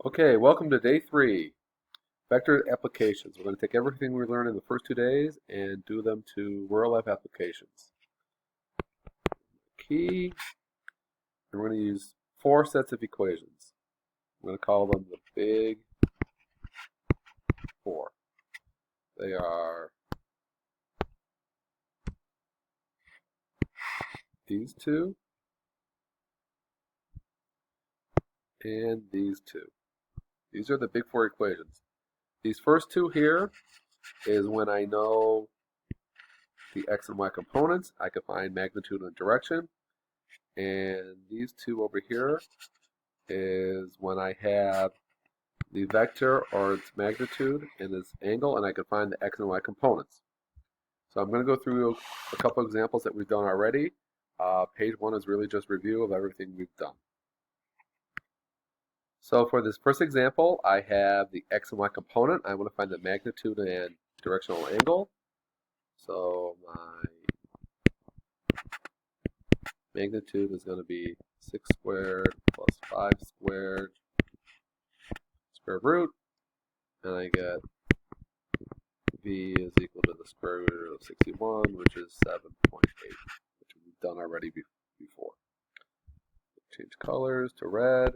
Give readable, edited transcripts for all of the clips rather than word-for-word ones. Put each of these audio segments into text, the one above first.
Okay, welcome to day 3, vector applications. We're going to take everything we learned in the first 2 days and do them to real-life applications. Key, and we're going to use 4 sets of equations. I'm going to call them the big 4. They are these two and these two. These are the big 4 equations. These first two here is when I know the x and y components. I can find magnitude and direction. And these two over here is when I have the vector or its magnitude and its angle, and I can find the x and y components. So I'm going to go through a couple examples that we've done already. Page 1 is really just review of everything we've done. So for this first example, I have the x and y component. I want to find the magnitude and directional angle. So my magnitude is going to be 6 squared plus 5 squared square root, and I get v is equal to the square root of 61, which is 7.8, which we've done already before. Change colors to red,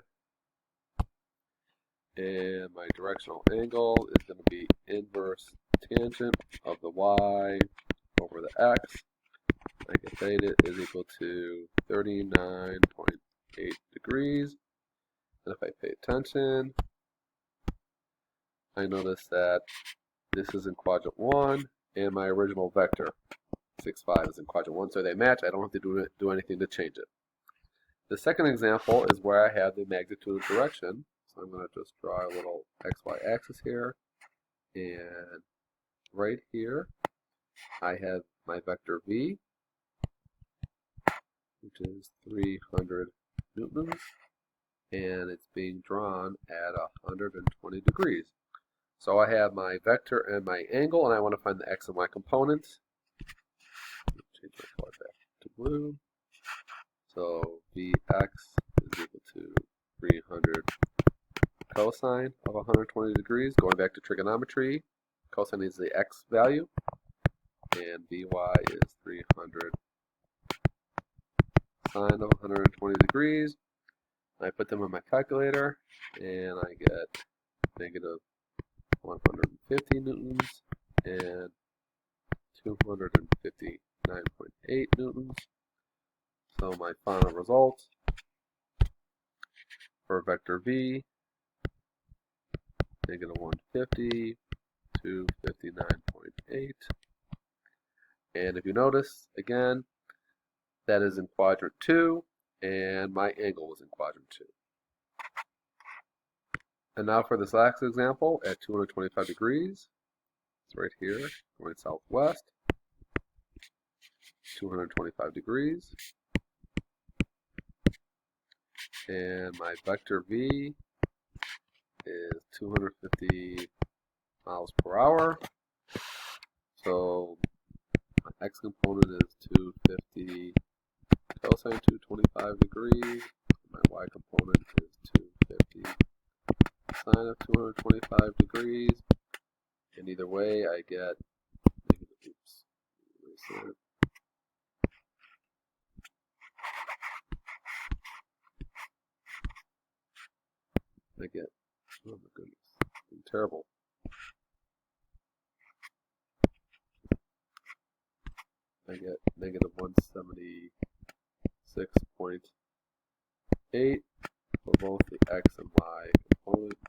and my directional angle is going to be inverse tangent of the y over the x. I get theta is equal to 39.8 degrees. And if I pay attention, I notice that this is in quadrant 1, and my original vector, 6, 5, is in quadrant 1, so they match. I don't have to do anything to change it. The second example is where I have the magnitude of direction. So I'm going to just draw a little xy axis here, and right here I have my vector v, which is 300 newtons, and it's being drawn at 120 degrees. So I have my vector and my angle, and I want to find the x and y components. Change my color back to blue. So Vx is equal to 300 cosine of 120 degrees. Going back to trigonometry, cosine is the x value, and Vy is 300 sine of 120 degrees. I put them in my calculator, and I get negative 150 newtons and 259.8 newtons. So my final result for vector v, negative 150 to 59.8. And if you notice, again, that is in quadrant 2, and my angle was in quadrant 2. And now for this last example at 225 degrees, it's right here, going southwest, 225 degrees. And my vector v is 250 miles per hour. So my x component is 250 cosine 225 degrees. My y component is 250 sine of 225 degrees. And either way, I get negative, oops, erase that. I get, oh my goodness, I'm terrible. I get negative 176.8 for both the x and y component.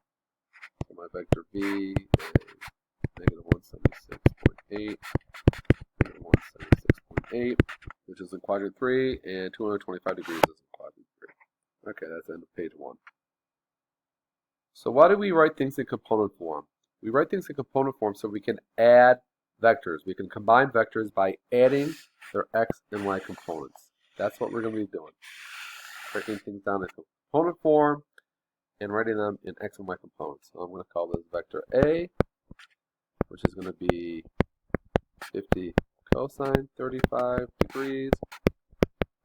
So my vector v is negative 176.8, negative 176.8, which is in quadrant 3, and 225 degrees is in quadrant 3. Okay, that's the end of page 1. So why do we write things in component form? We write things in component form so we can add vectors. We can combine vectors by adding their x and y components. That's what we're going to be doing. Breaking things down in component form and writing them in x and y components. So I'm going to call this vector A, which is going to be 50 cosine 35 degrees,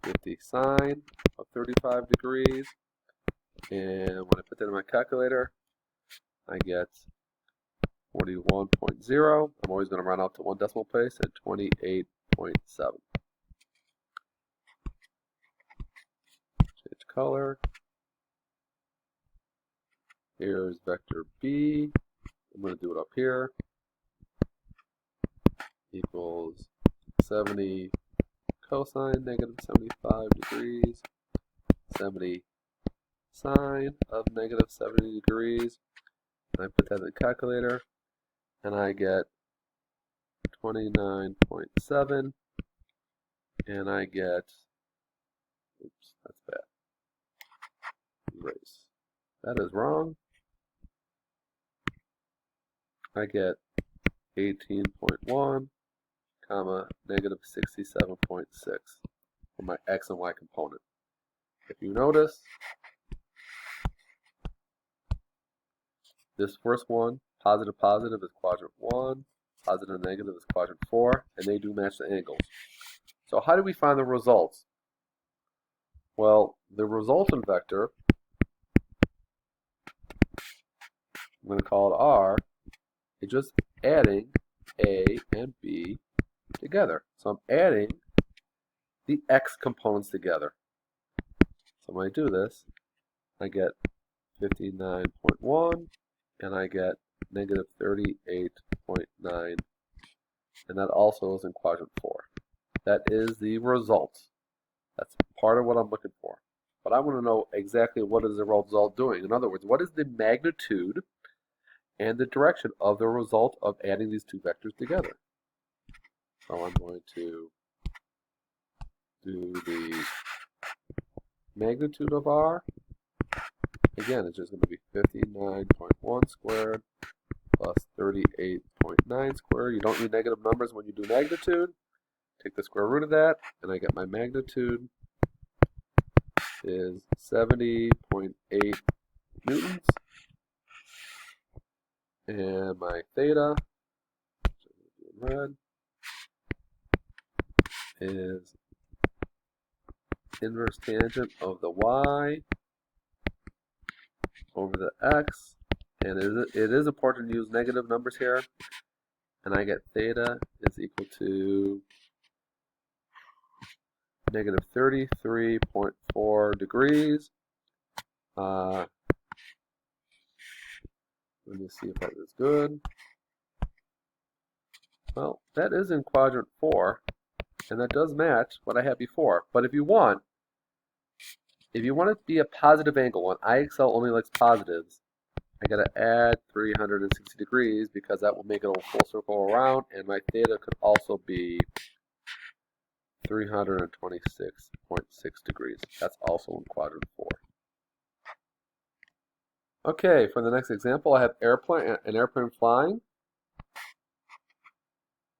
50 sine of 35 degrees, and when I put that in my calculator, I get 41.0. I'm always going to round out to one decimal place, and 28.7. Change color. Here's vector B. I'm going to do it up here. Equals 70 cosine negative 75 degrees. 70 sine of negative 70 degrees. And I put that in the calculator, and I get 29.7, and I get, oops, that's bad. Erase. That is wrong. I get 18.1, comma, negative 67.6 for my x and y component. If you notice, this first one, positive positive, is quadrant 1, positive negative is quadrant 4, and they do match the angles. So how do we find the results? Well, the resultant vector, I'm going to call it R, is just adding A and B together. So I'm adding the x components together. So when I do this, I get 59.1, and I get negative 38.9, and that also is in quadrant 4. That is the result. That's part of what I'm looking for. But I want to know exactly what is the result doing. In other words, what is the magnitude and the direction of the result of adding these two vectors together? So I'm going to do the magnitude of R. Again, it's just going to be 59.1 squared plus 38.9 squared. You don't need negative numbers when you do magnitude. Take the square root of that, and I get my magnitude is 70.8 newtons. And my theta, which I'm going to do in red, is inverse tangent of the y over the x. And it is important to use negative numbers here. And I get theta is equal to negative 33.4 degrees. Let me see if that is good. Well, that is in quadrant 4, and that does match what I had before. But if you want it to be a positive angle, and IXL only likes positives, I gotta add 360 degrees because that will make it a full circle around, and my theta could also be 326.6 degrees. That's also in quadrant 4. Okay, for the next example, I have an airplane flying.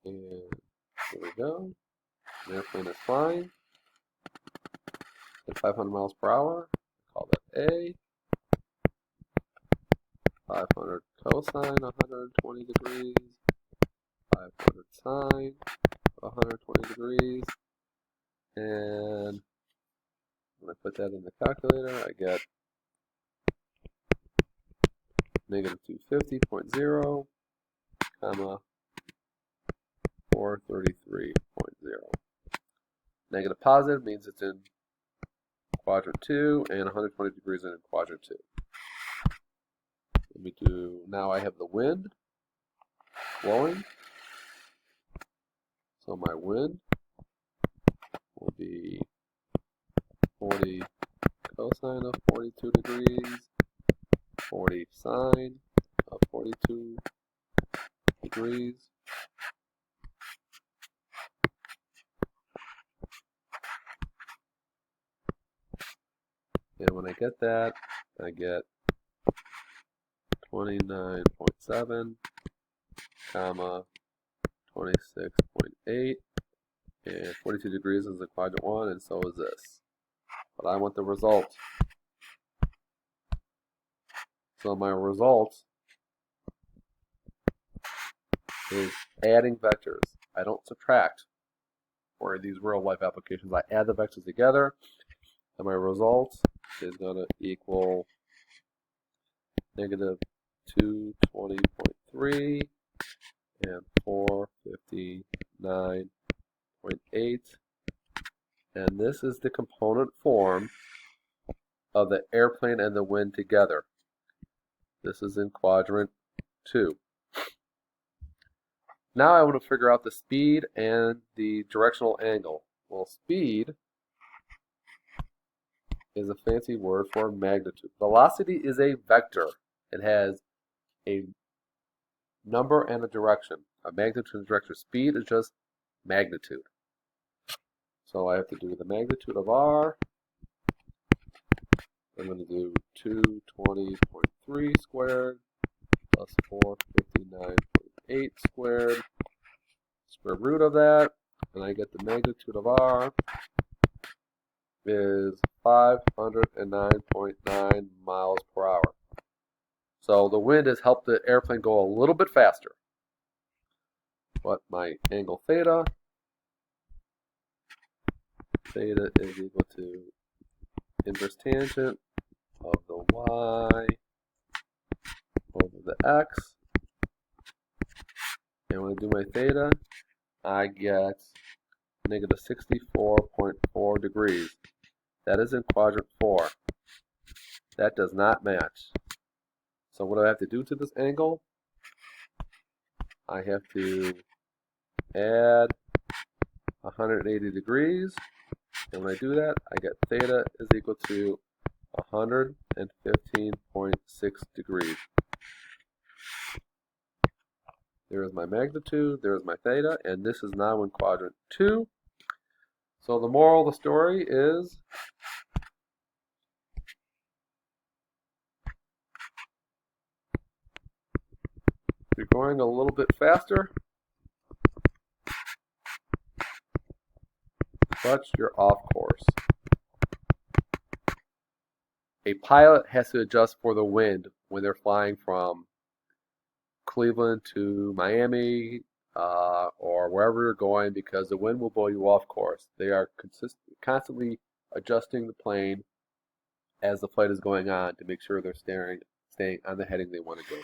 And here we go. An airplane is flying at 500 miles per hour. Call that A. 500 cosine 120 degrees. 500 sine 120 degrees. And when I put that in the calculator, I get negative 250.0, comma 433.0. Negative positive means it's in quadrant 2, and 120 degrees in quadrant 2. Let me do, now I have the wind blowing. So my wind will be 40 cosine of 42 degrees, 40 sine of 42 degrees. And when I get that, I get 29.7, comma 26.8, and 42 degrees is in quadrant 1, and so is this. But I want the result. So my result is adding vectors. I don't subtract for these real life applications. I add the vectors together, and my result is going to equal negative 220.3 and 459.8. And this is the component form of the airplane and the wind together. This is in quadrant 2. Now I want to figure out the speed and the directional angle. Well, speed is a fancy word for magnitude. Velocity is a vector. It has a number and a direction. A magnitude and direction. Speed is just magnitude. So I have to do the magnitude of r. I'm going to do 220.3 squared plus 459.8 squared, square root of that, and I get the magnitude of r is 509.9 miles per hour. So the wind has helped the airplane go a little bit faster. But my angle theta is equal to inverse tangent of the y over the x. And when I do my theta, I get negative 64.4 degrees. That is in quadrant 4. That does not match. So what do I have to do to this angle? I have to add 180 degrees. And when I do that, I get theta is equal to 115.6 degrees. There is my magnitude, there is my theta, and this is now in quadrant 2. So the moral of the story is you're going a little bit faster, but you're off course. A pilot has to adjust for the wind when they're flying from Cleveland to Miami or wherever you're going, because the wind will blow you off course. They are constantly adjusting the plane as the flight is going on to make sure they're staying on the heading they want to go to.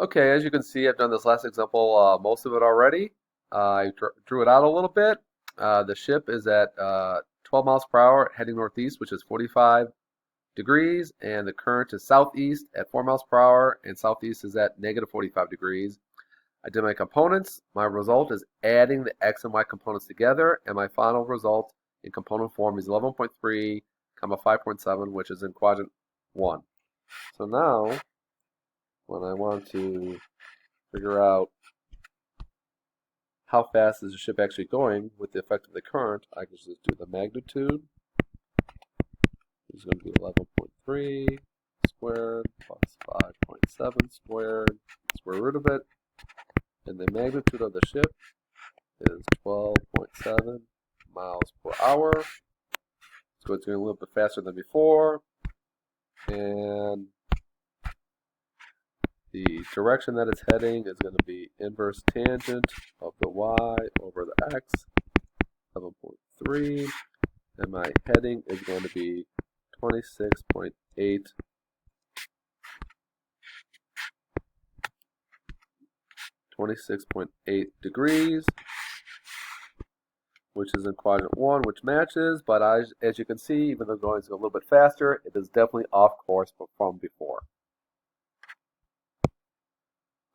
Okay, as you can see, I've done this last example, most of it already. I drew it out a little bit. The ship is at 12 miles per hour heading northeast, which is 45 degrees, and the current is southeast at 4 miles per hour, and southeast is at negative 45 degrees. I did my components. My result is adding the x and y components together, and my final result in component form is 11.3, 5.7, which is in quadrant 1. So now, when I want to figure out how fast is the ship actually going with the effect of the current, I can just do the magnitude. It's going to be 11.3 squared plus 5.7 squared, square root of it. And the magnitude of the ship is 12.7 miles per hour. So it's going a little bit faster than before. And the direction that it's heading is going to be inverse tangent of the y over the x, 7.3. And my heading is going to be 26.8 degrees, which is in quadrant 1, which matches, but as you can see, even though going a little bit faster, it is definitely off course from before.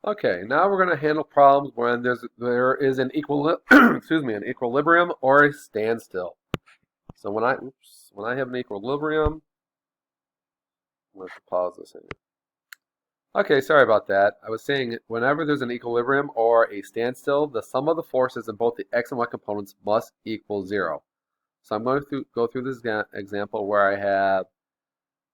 Okay, now we're going to handle problems when there is an an equilibrium or a standstill. So when I have an equilibrium, I'm going to pause this here. Okay, sorry about that. I was saying whenever there's an equilibrium or a standstill, the sum of the forces in both the x and y components must equal 0. So I'm going to go through this example where I have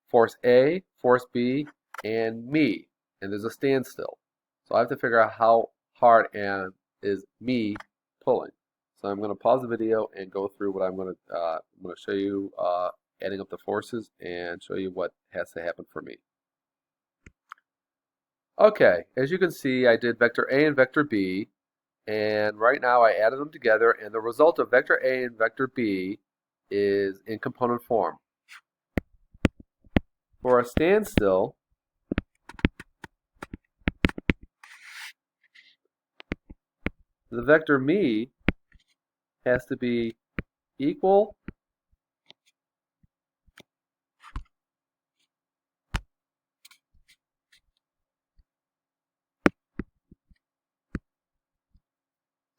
force A, force B, and me, and there's a standstill. So I have to figure out how hard is me pulling. So I'm going to pause the video and go through what I'm going to show you, adding up the forces and show you what has to happen for me. Okay, as you can see, I did vector A and vector B, and right now I added them together, and the result of vector A and vector B is in component form. for a standstill, the vector me has to be equal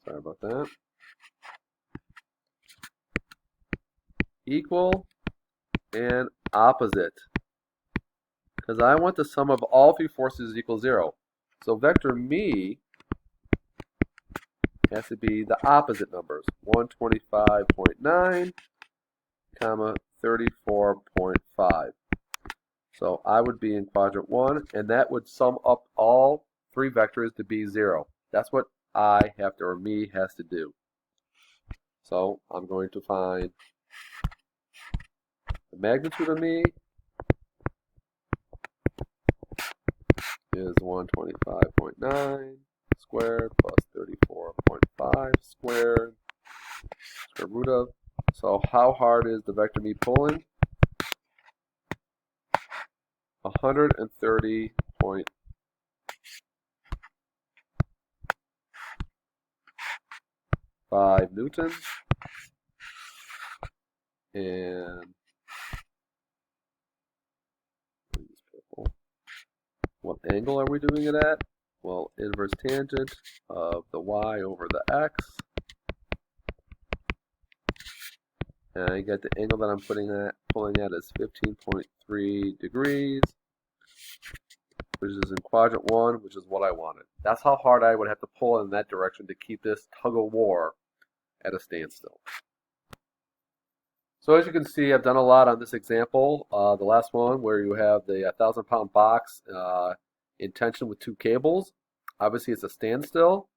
sorry about that, equal and opposite, because I want the sum of all three forces equal 0. So vector me has to be the opposite numbers, 125.9, comma 34.5. So I would be in quadrant 1, and that would sum up all three vectors to be 0. That's what I have to, or me has to do. So I'm going to find the magnitude of me is 125.9 squared plus 34.5 squared, square root of. So how hard is the vector me pulling? 130.5 newtons. And what angle are we doing it at? Well, inverse tangent of the y over the x. And I get the angle that I'm pulling at is 15.3 degrees, which is in quadrant 1, which is what I wanted. That's how hard I would have to pull in that direction to keep this tug of war at a standstill. So as you can see, I've done a lot on this example. The last one where you have the 1,000-pound box in tension with two cables. Obviously, it's a standstill.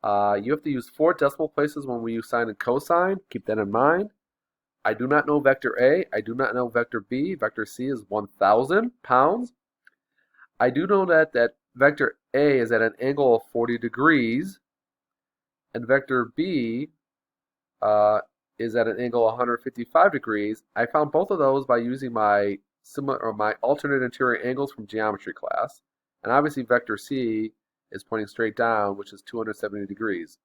You have to use 4 decimal places when we use sine and cosine. Keep that in mind. I do not know vector A. I do not know vector B. Vector C is 1,000 pounds. I do know that vector A is at an angle of 40 degrees, and vector B is at an angle of 155 degrees. I found both of those by using my alternate interior angles from geometry class. And obviously vector C is pointing straight down, which is 270 degrees.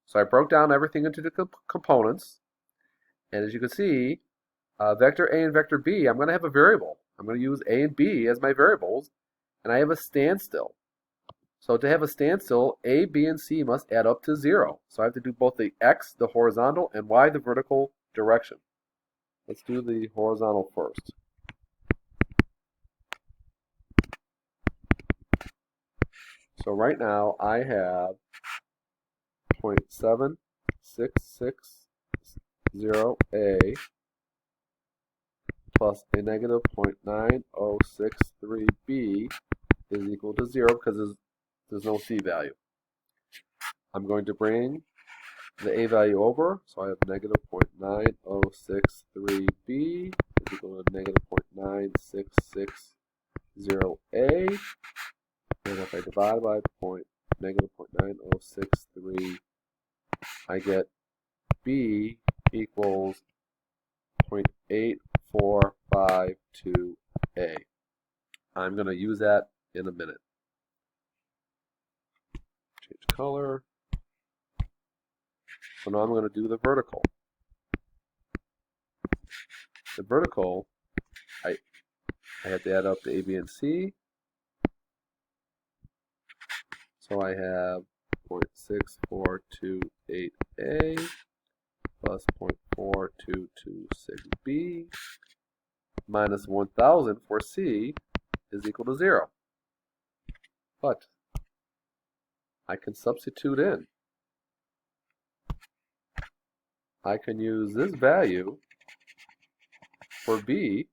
So I broke down everything into the components. And as you can see, vector A and vector B, I'm going to have a variable. I'm going to use A and B as my variables. And I have a standstill. So to have a standstill, A, B, and C must add up to 0. So I have to do both the x, the horizontal, and y, the vertical direction. Let's do the horizontal first. So right now I have 0.7660A plus a negative 0.9063B is equal to 0 because there's no C value. I'm going to bring the A value over, so I have negative 0.9063B is equal to negative 0.9660A. And if I divide by negative 0.9063, I get B equals 0.8452A. I'm going to use that in a minute. Change color. So now I'm going to do the vertical. The vertical, I have to add up the A, B, and C. So I have 0.6428A plus 0.4226B minus 1,000 for C is equal to 0. But I can substitute in. I can use this value for B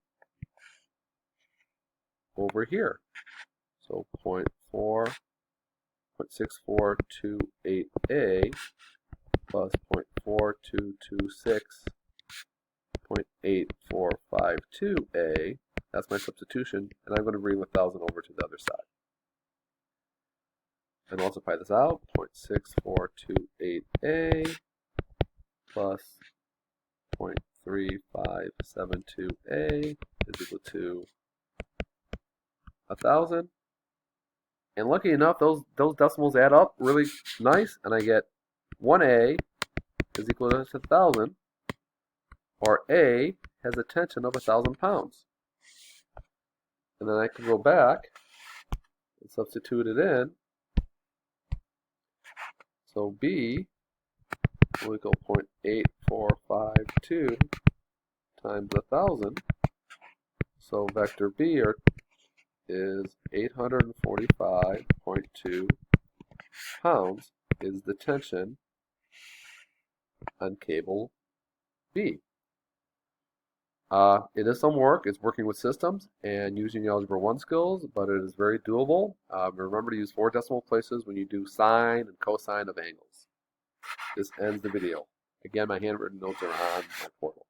over here. So 0.6428A plus 0.4226.8452A. That's my substitution, and I'm going to bring 1,000 over to the other side. And multiply this out, 0.6428A plus 0.3572A is equal to 1,000. And lucky enough, those decimals add up really nice, and I get 1A is equal to 1,000, or A has a tension of 1,000 pounds. And then I can go back and substitute it in. So B will equal 0.8452 times 1,000. So vector B is 845.2 pounds is the tension on cable B. It is some work. It's working with systems and using Algebra 1 skills, but it is very doable. Remember to use 4 decimal places when you do sine and cosine of angles. This ends the video. Again, my handwritten notes are on my portal.